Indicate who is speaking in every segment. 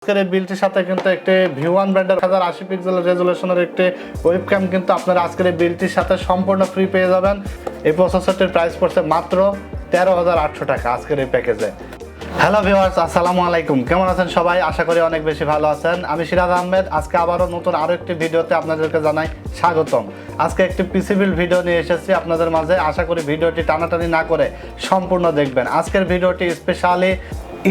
Speaker 1: আজকের এই বিলটির সাথে কিন্তু একটি ভিওয়ান ব্র্যান্ডের 1080 পিক্সেল রেজুলেশনের একটি ওয়েবক্যাম কিন্তু আপনারা আজকের এই বিলটির সাথে সম্পূর্ণ ফ্রি পেয়ে যাবেন। এই প্রসেসরটির প্রাইস পড়ছে মাত্র 13,800 টাকা আজকের এই প্যাকেজে। হ্যালো ভিউয়ার্স, আসসালামু আলাইকুম। কেমন আছেন সবাই? আশা করি অনেক বেশি ভালো আছেন। আমি সিরাজ আহমেদ। আজকে আবারও নতুন আরও একটি ভিডিওতে আপনাদেরকে জানাই স্বাগতম। আজকে একটি পিসি বিল্ড ভিডিও নিয়ে এসেছি আপনাদের মাঝে। আশা করি ভিডিওটি টানাটানি না করে সম্পূর্ণ দেখবেন। আজকের ভিডিওটি স্পেশালি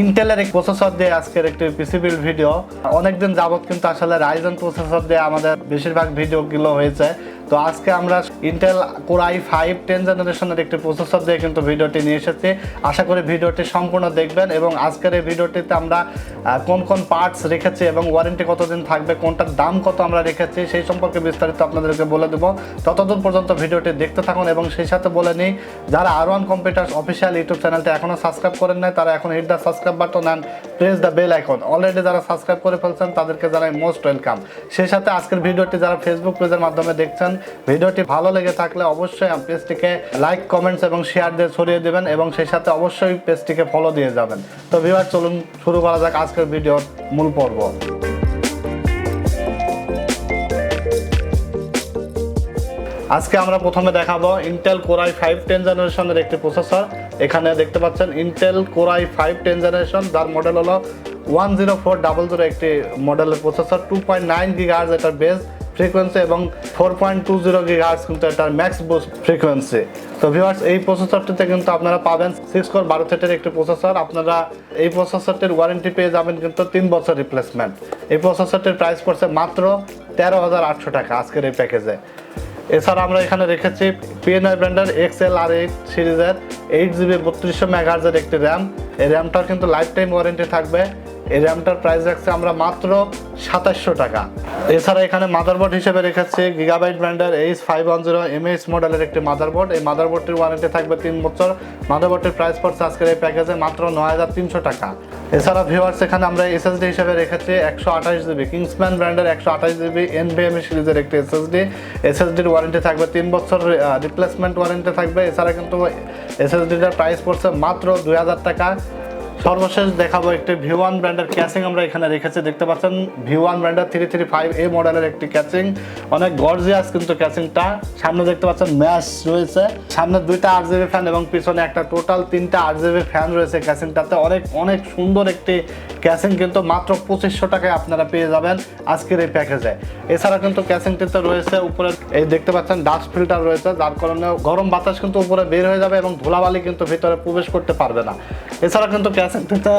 Speaker 1: ইন্টেলের এক প্রসেসর দিয়ে আজকের একটি পিসি বিল্ড ভিডিও। অনেকদিন যাবত কিন্তু আসলে রাইজেন প্রসেসর দিয়ে আমাদের বেশিরভাগ ভিডিওগুলো হয়েছে। তো আজকে আমরা ইন্টেল কোর i5 10 জেনারেশনের একটি প্রসেসর দিয়ে কিন্তু ভিডিওটি নিয়ে এসেছি। আশা করি ভিডিওটি সম্পূর্ণ দেখবেন এবং আজকের এই ভিডিওটিতে আমরা কোন কোন পার্টস রেখেছি এবং ওয়ারেন্টি কতদিন থাকবে, কোনটার দাম কত আমরা রেখেছি সেই সম্পর্কে বিস্তারিত আপনাদেরকে বলে দেবো। ততদূর পর্যন্ত ভিডিওটি দেখতে থাকুন এবং সেই সাথে বলে নিই, যারা R1 কম্পিউটার্স অফিসিয়াল ইউটিউব চ্যানেলটি এখনও সাবস্ক্রাইব করেন নাই তারা এখন hit the subscribe button and press the bell icon. Already যারা সাবস্ক্রাইব করে ফেলছেন তাদেরকে জানাই মোস্ট ওয়েলকাম। সেই সাথে আজকের ভিডিওটি যারা ফেসবুক পেজের মাধ্যমে দেখছেন, ভিডিওটি ভালো লেগে থাকলে অবশ্যই পেজটিকে লাইক, কমেন্টস এবং শেয়ার দিয়ে ছড়িয়ে দেবেন এবং সেই সাথে অবশ্যই পেজটিকে ফলো দিয়ে যাবেন। তো ভিউয়ার, চলুন শুরু করা যাক আজকের ভিডিওর মূল পর্ব। আজকে আমরা প্রথমে দেখাবো ইন্টেল কোর i5 10 জেনারেশনের একটি প্রসেসর। এখানে দেখতে পাচ্ছেন ইন্টেল কোর i5 10 জেনারেশন, যার মডেল হলো 10400 একটি মডেলের প্রসেসর। 2.9 GHz এটার বেস ফ্রিকোয়েন্সি এবং 4.20 GHz কিন্তু এটার ম্যাক্স বুস্ট ফ্রিকোয়েন্সি। তো ভিউয়ার্স, এই প্রসেসরটিতে কিন্তু আপনারা পাবেন 6 কোর 12 থ্রেডের একটি প্রসেসর। আপনারা এই প্রসেসরটির ওয়ারেন্টি পেয়ে যাবেন কিন্তু 3 বছর রিপ্লেসমেন্ট। এই প্রসেসরটির প্রাইস পড়ছে মাত্র 13,800 টাকা আজকের এই প্যাকেজে। এছাড়া আমরা এখানে রেখেছি PNI ব্র্যান্ডের XLR8 সিরিজের 8GB 3200 MHz একটি র্যাম। এই র্যামটার কিন্তু লাইফ টাইম ওয়ারেন্টি থাকবে। এই র্যামটার প্রাইস রাখছে আমরা মাত্র 2700 টাকা। এছাড়া এখানে মাদারবোর্ড হিসেবে রেখেছি গিগাবাইট ব্র্যান্ডের H510 মডেলের একটি মাদারবোর্ড। এই মাদারবোর্ডটির ওয়ারেন্টি থাকবে 3 বছর। মাদারবোর্ডটির প্রাইস পড়ছে আজকের এই প্যাকেজে মাত্র 9,300 টাকা। এছাড়া ভিউয়ার্স, এখানে আমরা SSD হিসেবে রেখেছি 128GB কিংসম্যান ব্র্যান্ডের 128GB NVMe সিরিজের একটি SSDর ওয়ারেন্টি থাকবে 3 বছর, রিপ্লেসমেন্ট ওয়ারেন্টি থাকবে। এছাড়া কিন্তু SSDটার প্রাইস পড়ছে মাত্র 2,000 টাকা। সর্বশেষ দেখাবো একটি VIEWONE ব্র্যান্ডের ক্যাচিং আমরা এখানে রেখেছি। দেখতে পাচ্ছেন VIEWONE ব্র্যান্ডের 335A মডেলের একটি ক্যাচিং। অনেক গর্জিয়াস কিন্তু ক্যাচিংটা। সামনে দেখতে পাচ্ছেন ম্যাশ রয়েছে, সামনে 2টা 8GB ফ্যান এবং পিছনে একটা টোটাল 3টা 8GB ফ্যান রয়েছে ক্যাচিংটাতে। অনেক সুন্দর একটি ক্যাচিং কিন্তু মাত্র 2500 টাকায় আপনারা পেয়ে যাবেন আজকের এই প্যাকেজে। এছাড়া কিন্তু ক্যাচিংটিতে রয়েছে উপরে এই দেখতে পাচ্ছেন ডাস্ট ফিল্টার রয়েছে, যার কারণে গরম বাতাস কিন্তু উপরে বের হয়ে যাবে এবং ধুলাবালি কিন্তু ভিতরে প্রবেশ করতে পারবে না। এছাড়া কিন্তু ক্যাচিংটিতে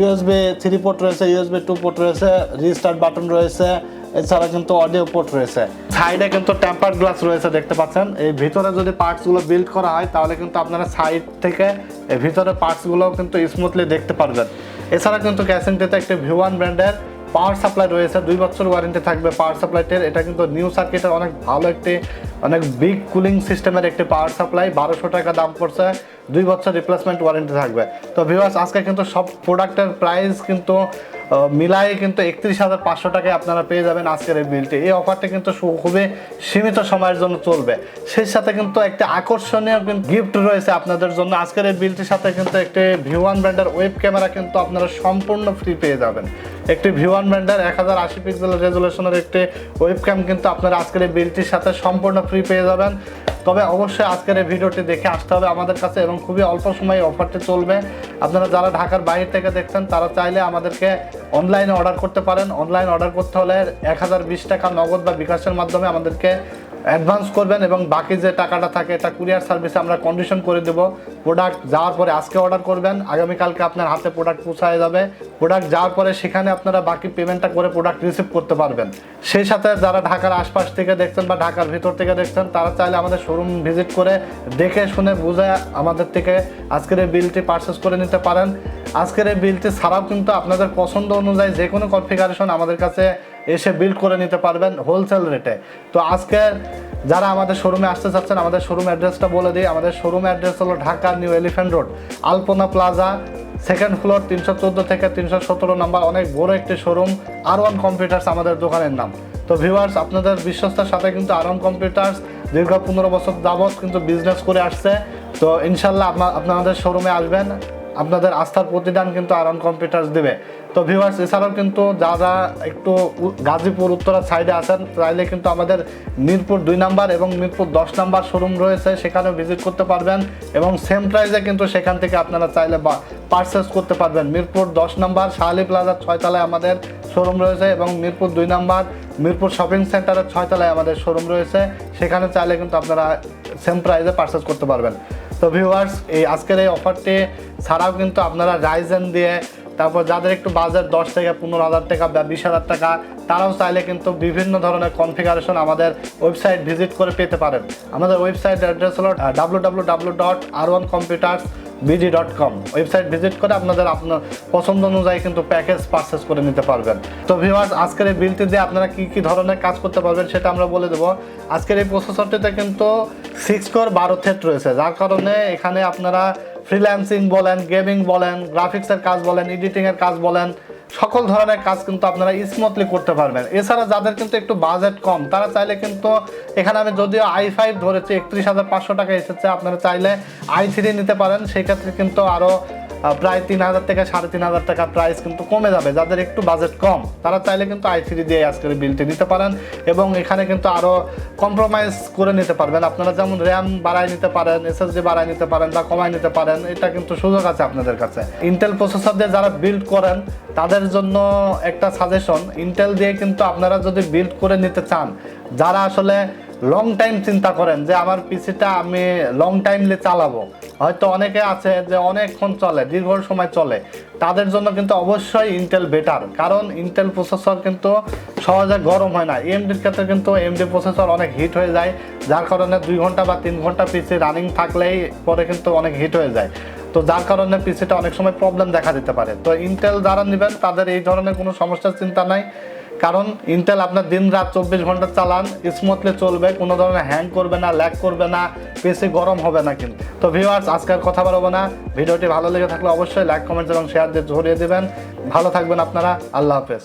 Speaker 1: USB 3 পোর্ট রয়েছে, USB 2 পোর্ট রয়েছে, রিস্টার্ট বাটন রয়েছে। এছাড়া কিন্তু অডিও পোর্ট রয়েছে। সাইডে কিন্তু টেম্পারড গ্লাস রয়েছে দেখতে পাচ্ছেন। এই ভিতরে যদি পার্টসগুলো বিল্ড করা হয় তাহলে কিন্তু আপনারা সাইড থেকে এই ভিতরে পার্টসগুলো কিন্তু স্মুথলি দেখতে পারবেন। এছাড়া কিন্তু ক্যাচিংটিতে একটি VIEWONE ব্র্যান্ডের পাওয়ার সাপ্লাই রয়েছে, 2 বছর ওয়ারেন্টি থাকবে পাওয়ার সাপ্লাইটির। এটা কিন্তু নিউ সার্কিটের অনেক ভালো একটি অনেক বিগ কুলিং সিস্টেমের একটি পাওয়ার সাপ্লাই। 1200 টাকা দাম পড়ছে, 2 বছর রিপ্লেসমেন্ট ওয়ারেন্টি থাকবে। তো ভিউয়ার্স, আজকে কিন্তু সব প্রোডাক্টের প্রাইস কিন্তু মিলাই কিন্তু 31,500 টাকায় আপনারা পেয়ে যাবেন আজকের এই বিলটি। এই অফারটি কিন্তু খুবই সীমিত সময়ের জন্য চলবে। সেই সাথে কিন্তু একটা আকর্ষণীয় গিফট রয়েছে আপনাদের জন্য। আজকের এই বিলটির সাথে কিন্তু একটি VIEWONE ব্র্যান্ডের ওয়েব ক্যামেরা কিন্তু আপনারা সম্পূর্ণ ফ্রি পেয়ে যাবেন। একটি VIEWONE ব্র্যান্ডের 1080 পিক্সেল রেজুলেশনের একটি ওয়েবক্যাম কিন্তু আপনারা আজকের এই বিলটির সাথে সম্পূর্ণ ফ্রি পেয়ে যাবেন। তবে অবশ্যই আজকের এই ভিডিওটি দেখে আসতে হবে আমাদের কাছে এবং খুবই অল্প সময়ে অফারটি চলবে। আপনারা যারা ঢাকার বাইরে থেকে দেখছেন তারা চাইলে আমাদেরকে অনলাইনে অর্ডার করতে পারেন। অনলাইন অর্ডার করতে হলে 1020 টাকা নগদ বা বিকাশের মাধ্যমে আমাদেরকে অ্যাডভান্স করবেন এবং বাকি যে টাকাটা থাকে এটা কুরিয়ার সার্ভিসে আমরা কন্ডিশন করে দেবো। প্রোডাক্ট যাওয়ার পরে আজকে অর্ডার করবেন, আগামীকালকে আপনার হাতে প্রোডাক্ট পৌঁছায় যাবে। প্রোডাক্ট যাওয়ার পরে সেখানে আপনারা বাকি পেমেন্টটা করে প্রোডাক্ট রিসিভ করতে পারবেন। সেই সাথে যারা ঢাকার আশপাশ থেকে দেখছেন বা ঢাকার ভিতর থেকে দেখছেন তারা চাইলে আমাদের শোরুম ভিজিট করে দেখে শুনে বুঝে আমাদের থেকে আজকের এই বিলটি পারচেস করে নিতে পারেন। আজকের এই বিলটি ছাড়াও কিন্তু আপনাদের পছন্দ অনুযায়ী যে কোনো কনফিগারেশন আমাদের কাছে এসে বিল্ড করে নিতে পারবেন হোলসেল রেটে। তো আজকে যারা আমাদের শোরুমে আসতে চাচ্ছেন আমাদের শোরুম অ্যাড্রেসটা বলে দিই। আমাদের শোরুম অ্যাড্রেস হলো ঢাকা নিউ এলিফ্যান্ট রোড, আলপনা প্লাজা, 2nd ফ্লোর, 314 থেকে 317 নাম্বার। অনেক বড় একটি শোরুম। R1 কম্পিউটার্স আমাদের দোকানের নাম। তো ভিউয়ার্স, আপনাদের বিশ্বস্তের সাথে কিন্তু R1 কম্পিউটার্স দীর্ঘ 15 বছর যাবৎ কিন্তু বিজনেস করে আসছে। তো ইনশাল্লাহ আপনাদের শোরুমে আসবেন, আপনাদের আস্থার প্রতিদান কিন্তু R1 কম্পিউটার্স দেবে। তো ভিউয়ার্স এছাড়াও কিন্তু যারা একটু গাজীপুর উত্তরা সাইডে আছেন চাইলে কিন্তু আমাদের মিরপুর 2 নাম্বার এবং মিরপুর 10 নাম্বার শোরুম রয়েছে, সেখানেও ভিজিট করতে পারবেন এবং সেম প্রাইসে কিন্তু সেখান থেকে আপনারা চাইলে পারচেস করতে পারবেন। মিরপুর 10 নাম্বার শাহালি প্লাজার 6 তলায় আমাদের শোরুম রয়েছে এবং মিরপুর 2 নাম্বার মিরপুর শপিং সেন্টারের 6 তলায় আমাদের শোরুম রয়েছে, সেখানে চাইলে কিন্তু আপনারা সেম প্রাইসে পারচেস করতে পারবেন। তো ভিউয়ার্স এই আজকের এই অফারটি ছাড়াও কিন্তু আপনারা রাইজেন দিয়ে, তারপর যাদের একটু বাজেট 10 থেকে 15,000 টাকা বা 20,000 টাকা, তারাও চাইলে কিন্তু বিভিন্ন ধরনের কনফিগারেশন আমাদের ওয়েবসাইট ভিজিট করে পেতে পারেন। আমাদের ওয়েবসাইট অ্যাড্রেস হলো www.r1computers.bg.com। ওয়েবসাইট ভিজিট করে আপনার পছন্দ অনুযায়ী কিন্তু প্যাকেজ পারচেস করে নিতে পারবেন। তো ভিউয়ার্স আজকের এই বিলটি দিয়ে আপনারা কি ধরনের কাজ করতে পারবেন সেটা আমরা বলে দেবো। আজকের এই প্রসেসরটিতে কিন্তু 6 কোর 12 থ্রেড রয়েছে, যার কারণে এখানে আপনারা ফ্রিল্যান্সিং বলেন, গেমিং বলেন, গ্রাফিক্সের কাজ বলেন, এডিটিংয়ের কাজ বলেন, সকল ধরনের কাজ কিন্তু আপনারা স্মুথলি করতে পারবেন। এছাড়া যাদের কিন্তু একটু বাজেট কম তারা চাইলে কিন্তু এখানে আমি যদিও i5 ধরেছি 31,500 টাকা এসেছে, আপনারা চাইলে i3 নিতে পারেন, সেক্ষেত্রে কিন্তু আরও প্রায় 3,000 থেকে 3,500 টাকা প্রাইস কিন্তু কমে যাবে। যাদের একটু বাজেট কম তারা চাইলে কিন্তু i3 দিয়ে আজকের বিলটি নিতে পারেন এবং এখানে কিন্তু আরও কম্প্রোমাইজ করে নিতে পারবেন। আপনারা যেমন র্যাম বাড়ায় নিতে পারেন, এসএসডি বাড়ায় নিতে পারেন বা কমায় নিতে পারেন, এটা কিন্তু সুযোগ আছে আপনাদের কাছে। ইন্টেল প্রসেসর দিয়ে যারা বিল্ড করেন তাদের জন্য একটা সাজেশন, ইন্টেল দিয়ে কিন্তু আপনারা যদি বিল্ড করে নিতে চান, যারা আসলে লং টাইম চিন্তা করেন যে আমার পিসিটা আমি লং টাইমলে চালাবো, হয়তো অনেকে আছে যে অনেকক্ষণ চলে, দীর্ঘ সময় চলে, তাদের জন্য কিন্তু অবশ্যই ইন্টেল বেটার। কারণ ইন্টেল প্রসেসর কিন্তু সহজে গরম হয় না। এএমডির ক্ষেত্রে কিন্তু এএমডি প্রসেসর অনেক হিট হয়ে যায়, যার কারণে 2 ঘন্টা বা 3 ঘন্টা পিসি রানিং থাকলেই পরে কিন্তু অনেক হিট হয়ে যায়। তো যার কারণে পিসিটা অনেক সময় প্রবলেম দেখা দিতে পারে। তো ইন্টেল যারা নেবেন তাদের এই ধরনের কোনো সমস্যার চিন্তা নাই, কারণ ইন্টেল আপনার দিন রাত 24 ঘন্টা চালান স্মুথলি চলবে, কোনো ধরনের হ্যাং করবে না, ল্যাগ করবে না, পিসি গরম হবে না কিন্তু। তো ভিউয়ার্স আজকে আর কথা বলবো না, ভিডিওটি ভালো লেগে থাকলে অবশ্যই লাইক, কমেন্টস এবং শেয়ার দিয়ে ছড়িয়ে দেবেন। ভালো থাকবেন আপনারা, আল্লাহ হাফেজ।